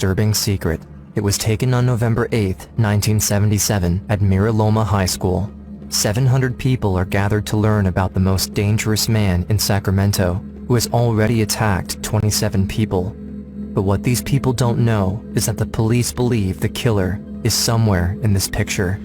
disturbing secret. It was taken on November 8, 1977 at Mira Loma High School. 700 people are gathered to learn about the most dangerous man in Sacramento, who has already attacked 27 people. But what these people don't know is that the police believe the killer is somewhere in this picture.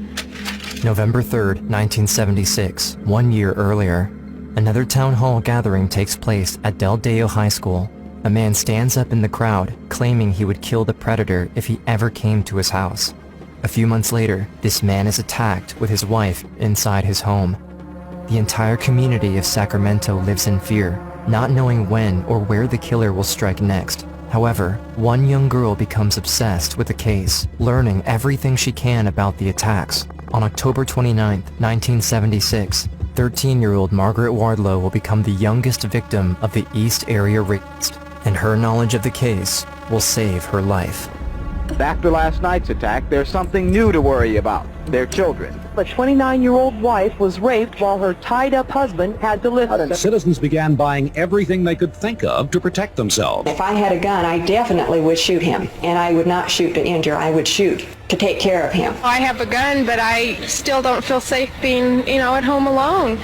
November 3, 1976, 1 year earlier, another town hall gathering takes place at Del Deo High School. A man stands up in the crowd, claiming he would kill the predator if he ever came to his house. A few months later, this man is attacked with his wife inside his home. The entire community of Sacramento lives in fear, not knowing when or where the killer will strike next. However, one young girl becomes obsessed with the case, learning everything she can about the attacks. On October 29, 1976, 13-year-old Margaret Wardlow will become the youngest victim of the East Area rapist, and her knowledge of the case will save her life. After last night's attack, there's something new to worry about: their children. The 29-year-old wife was raped while her tied-up husband had to live. Citizens began buying everything they could think of to protect themselves. If I had a gun, I definitely would shoot him, and I would not shoot to injure. I would shoot to take care of him. I have a gun, but I still don't feel safe being, at home alone.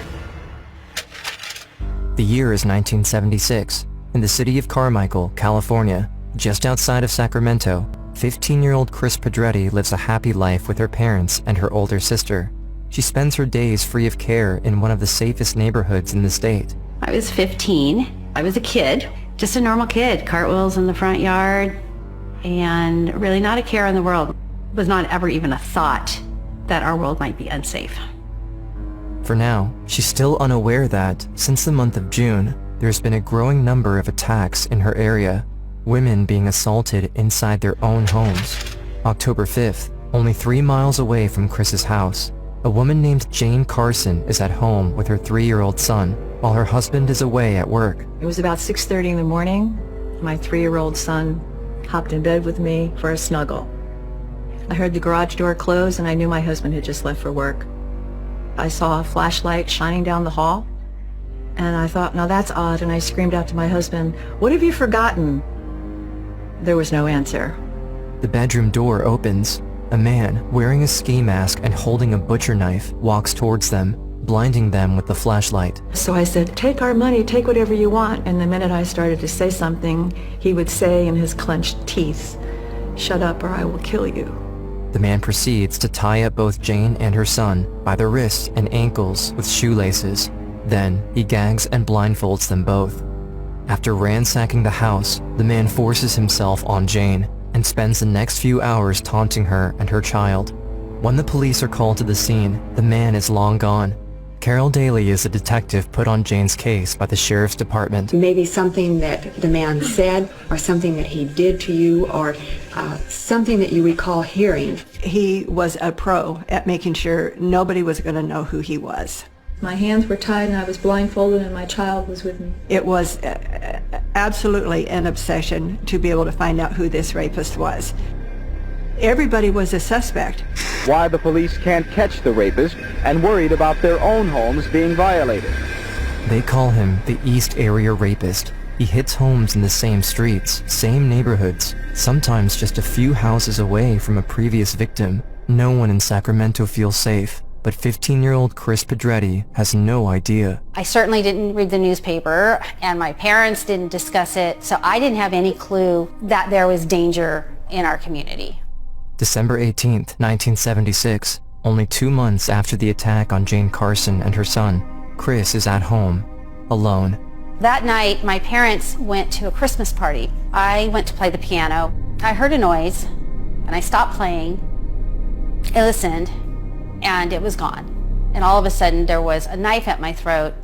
The year is 1976. In the city of Carmichael, California, just outside of Sacramento, 15-year-old Chris Pedretti lives a happy life with her parents and her older sister. She spends her days free of care in one of the safest neighborhoods in the state. I was 15. I was a kid, just a normal kid, cartwheels in the front yard, and really not a care in the world. It was not ever even a thought that our world might be unsafe. For now, she's still unaware that, since the month of June, there's been a growing number of attacks in her area, women being assaulted inside their own homes. October 5th, only 3 miles away from Chris's house, a woman named Jane Carson is at home with her 3-year-old son, while her husband is away at work. It was about 6:30 in the morning. My 3-year-old son hopped in bed with me for a snuggle. I heard the garage door close and I knew my husband had just left for work. I saw a flashlight shining down the hall, and I thought, now that's odd, and I screamed out to my husband, "What have you forgotten?" There was no answer. The bedroom door opens. A man, wearing a ski mask and holding a butcher knife, walks towards them, blinding them with the flashlight. So I said, "Take our money, take whatever you want." And the minute I started to say something, he would say in his clenched teeth, "Shut up or I will kill you." The man proceeds to tie up both Jane and her son by the wrists and ankles with shoelaces. Then he gags and blindfolds them both. After ransacking the house, the man forces himself on Jane and spends the next few hours taunting her and her child. When the police are called to the scene, the man is long gone. Carol Daly is a detective put on Jane's case by the sheriff's department. Maybe something that the man said, or something that he did to you, or something that you recall hearing. He was a pro at making sure nobody was going to know who he was. My hands were tied and I was blindfolded and my child was with me. It was absolutely an obsession to be able to find out who this rapist was. Everybody was a suspect. Why the police can't catch the rapist and worried about their own homes being violated. They call him the East Area Rapist. He hits homes in the same streets, same neighborhoods, sometimes just a few houses away from a previous victim. No one in Sacramento feels safe, but 15-year-old Chris Pedretti has no idea. I certainly didn't read the newspaper, and my parents didn't discuss it, so I didn't have any clue that there was danger in our community. December 18th, 1976, only 2 months after the attack on Jane Carson and her son, Chris is at home, alone. That night, my parents went to a Christmas party. I went to play the piano. I heard a noise, and I stopped playing. I listened, and it was gone. And all of a sudden, there was a knife at my throat,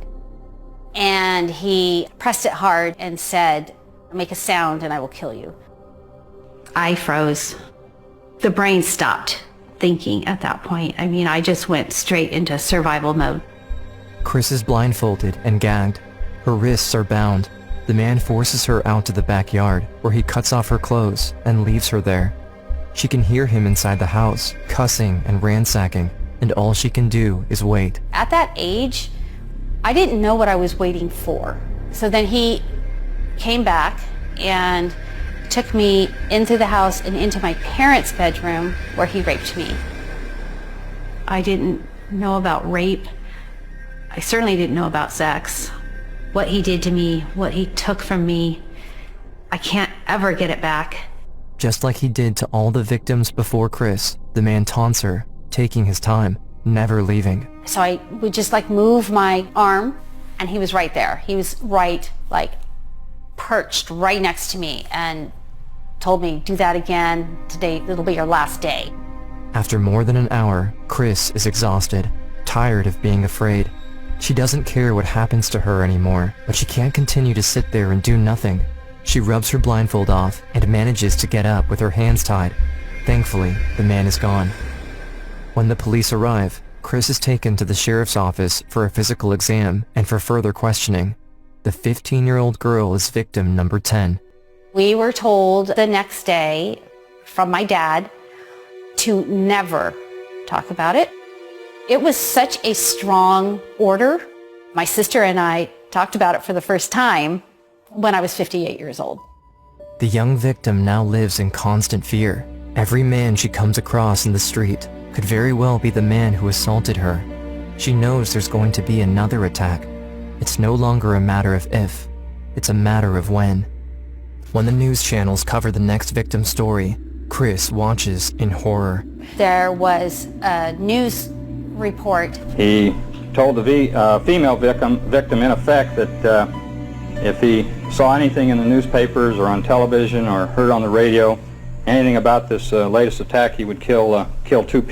and he pressed it hard and said, "Make a sound and I will kill you." I froze. The brain stopped thinking at that point. I mean, I just went straight into survival mode. Chris is blindfolded and gagged. Her wrists are bound. The man forces her out to the backyard, where he cuts off her clothes and leaves her there. She can hear him inside the house, cussing and ransacking, and all she can do is wait. At that age, I didn't know what I was waiting for. So then he came back and took me into the house and into my parents' bedroom where he raped me. I didn't know about rape. I certainly didn't know about sex. What he did to me, what he took from me, I can't ever get it back. Just like he did to all the victims before Chris, the man taunts her, taking his time, never leaving. So I would just like move my arm, and he was right there. He was right, like perched right next to me, and told me, do that again. Today, it'll be your last day. After more than an hour, Chris is exhausted, tired of being afraid. She doesn't care what happens to her anymore, but she can't continue to sit there and do nothing. She rubs her blindfold off and manages to get up with her hands tied. Thankfully, the man is gone. When the police arrive, Chris is taken to the sheriff's office for a physical exam and for further questioning. The 15-year-old girl is victim number 10. We were told the next day from my dad to never talk about it. It was such a strong order. My sister and I talked about it for the first time when I was 58 years old. The young victim now lives in constant fear. Every man she comes across in the street could very well be the man who assaulted her. She knows there's going to be another attack. It's no longer a matter of if, it's a matter of when. When the news channels cover the next victim's story, Chris watches in horror. There was a news report. He told the female victim in effect that if he saw anything in the newspapers or on television or heard on the radio, anything about this latest attack, he would kill 2 people.